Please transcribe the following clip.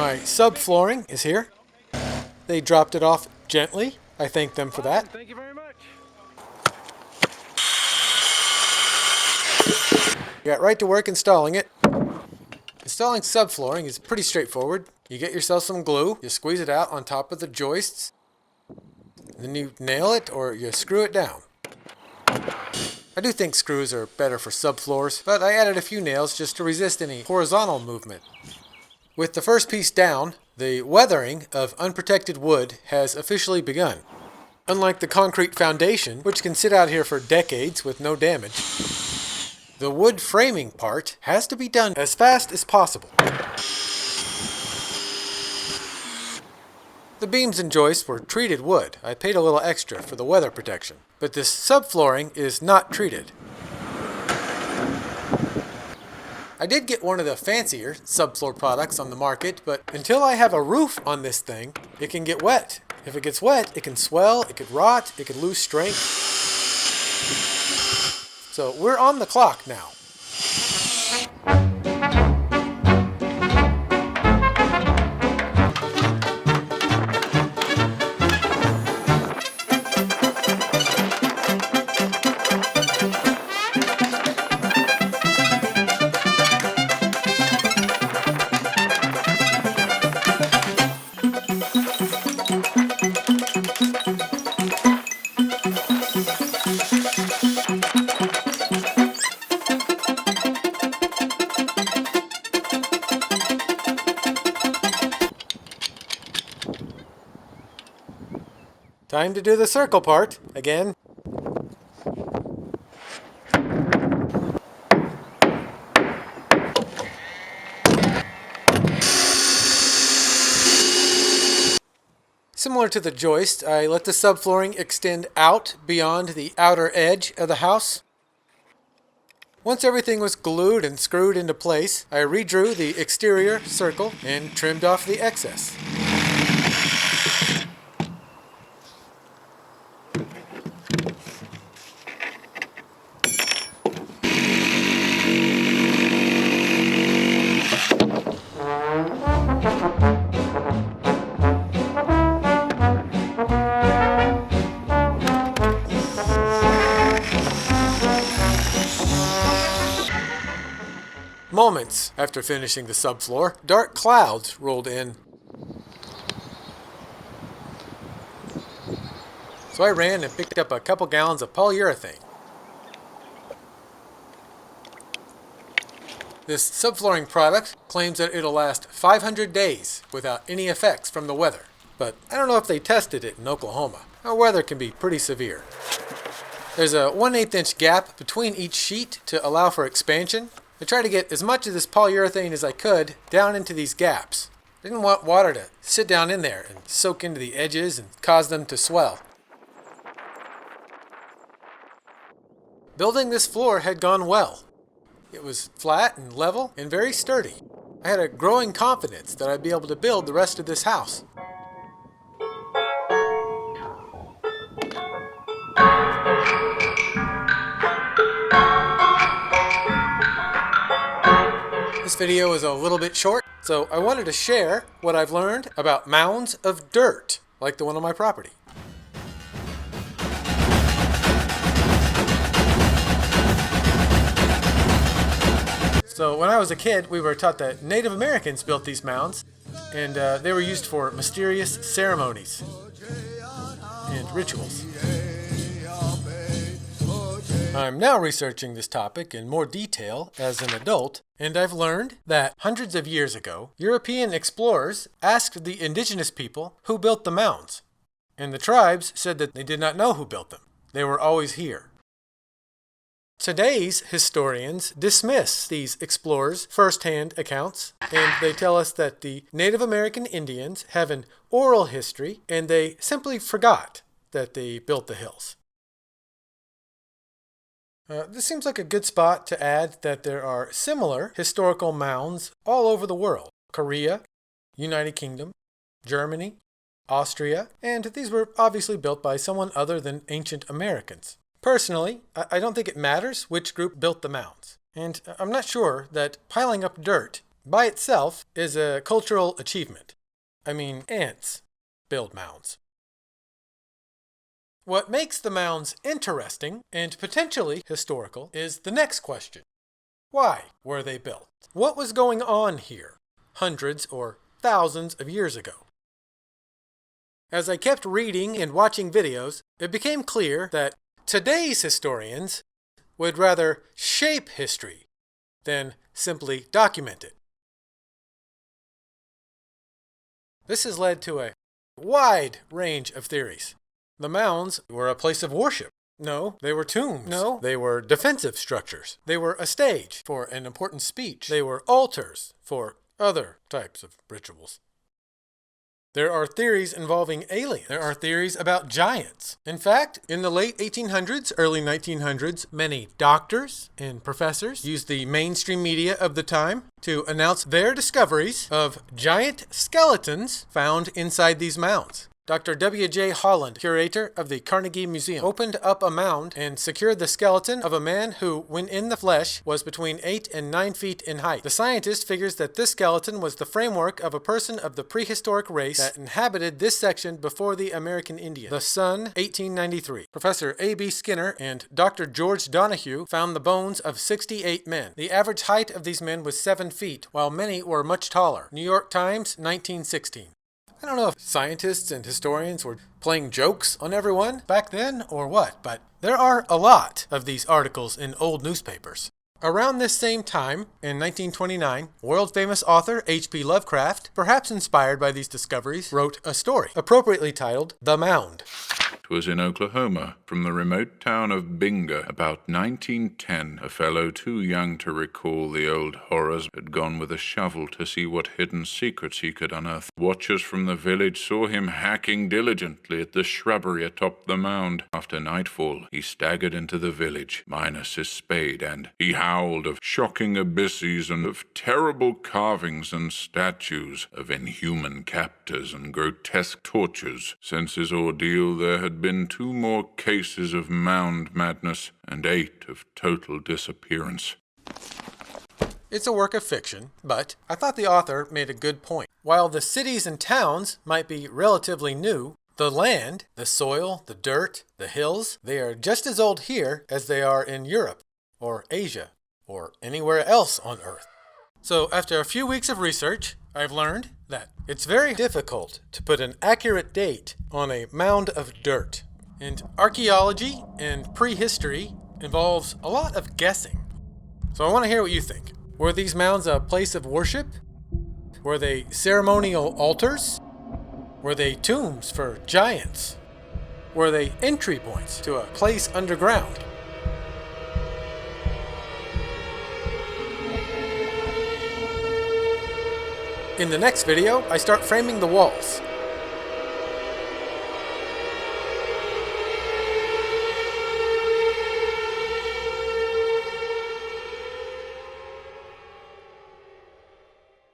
My subflooring is here. They dropped it off gently. I thank them for that. Thank you very much. Got right to work installing it. Installing subflooring is pretty straightforward. You get yourself some glue, you squeeze it out on top of the joists, then you nail it or you screw it down. I do think screws are better for subfloors, but I added a few nails just to resist any horizontal movement. With the first piece down, the weathering of unprotected wood has officially begun. Unlike the concrete foundation, which can sit out here for decades with no damage, the wood framing part has to be done as fast as possible. The beams and joists were treated wood. I paid a little extra for the weather protection. But this subflooring is not treated. I did get one of the fancier subfloor products on the market, but until I have a roof on this thing, it can get wet. If it gets wet, it can swell, it could rot, it could lose strength. So we're on the clock now. Time to do the circle part again. Similar to the joist, I let the subflooring extend out beyond the outer edge of the house. Once everything was glued and screwed into place, I redrew the exterior circle and trimmed off the excess. Moments after finishing the subfloor, dark clouds rolled in. So I ran and picked up a couple gallons of polyurethane. This subflooring product claims that it'll last 500 days without any effects from the weather. But I don't know if they tested it in Oklahoma. Our weather can be pretty severe. There's a 1/8 inch gap between each sheet to allow for expansion. I tried to get as much of this polyurethane as I could down into these gaps. I didn't want water to sit down in there and soak into the edges and cause them to swell. Building this floor had gone well. It was flat and level and very sturdy. I had a growing confidence that I'd be able to build the rest of this house. This video is a little bit short, so I wanted to share what I've learned about mounds of dirt, like the one on my property. So when I was a kid, we were taught that Native Americans built these mounds, and they were used for mysterious ceremonies and rituals. I'm now researching this topic in more detail as an adult, and I've learned that hundreds of years ago, European explorers asked the indigenous people who built the mounds, and the tribes said that they did not know who built them. They were always here. Today's historians dismiss these explorers' first-hand accounts, and they tell us that the Native American Indians have an oral history, and they simply forgot that they built the hills. This seems like a good spot to add that there are similar historical mounds all over the world. Korea, United Kingdom, Germany, Austria, and these were obviously built by someone other than ancient Americans. Personally, I don't think it matters which group built the mounds, and I'm not sure that piling up dirt by itself is a cultural achievement. I mean, ants build mounds. What makes the mounds interesting and potentially historical is the next question. Why were they built? What was going on here hundreds or thousands of years ago? As I kept reading and watching videos, it became clear that today's historians would rather shape history than simply document it. This has led to a wide range of theories. The mounds were a place of worship. No, they were tombs. No, they were defensive structures. They were a stage for an important speech. They were altars for other types of rituals. There are theories involving aliens. There are theories about giants. In fact, in the late 1800s, early 1900s, many doctors and professors used the mainstream media of the time to announce their discoveries of giant skeletons found inside these mounds. Dr. W.J. Holland, curator of the Carnegie Museum, opened up a mound and secured the skeleton of a man who, when in the flesh, was between 8 and 9 feet in height. The scientist figures that this skeleton was the framework of a person of the prehistoric race that inhabited this section before the American Indian. The Sun, 1893. Professor A.B. Skinner and Dr. George Donahue found the bones of 68 men. The average height of these men was 7 feet, while many were much taller. New York Times, 1916. I don't know if scientists and historians were playing jokes on everyone back then or what, but there are a lot of these articles in old newspapers. Around this same time, in 1929, world-famous author H.P. Lovecraft, perhaps inspired by these discoveries, wrote a story, appropriately titled The Mound. It was in Oklahoma, from the remote town of Binga, about 1910. A fellow too young to recall the old horrors had gone with a shovel to see what hidden secrets he could unearth. Watchers from the village saw him hacking diligently at the shrubbery atop the mound. After nightfall, he staggered into the village, minus his spade, and he howled of shocking abysses and of terrible carvings and statues, of inhuman captors and grotesque tortures. Since his ordeal, there had been 2 more cases of mound madness and 8 of total disappearance. It's a work of fiction, but I thought the author made a good point. While the cities and towns might be relatively new, the land, the soil, the dirt, the hills, they are just as old here as they are in Europe, or Asia, or anywhere else on Earth. So after a few weeks of research, I've learned that it's very difficult to put an accurate date on a mound of dirt. And archaeology and prehistory involves a lot of guessing. So I want to hear what you think. Were these mounds a place of worship? Were they ceremonial altars? Were they tombs for giants? Were they entry points to a place underground? In the next video, I start framing the walls.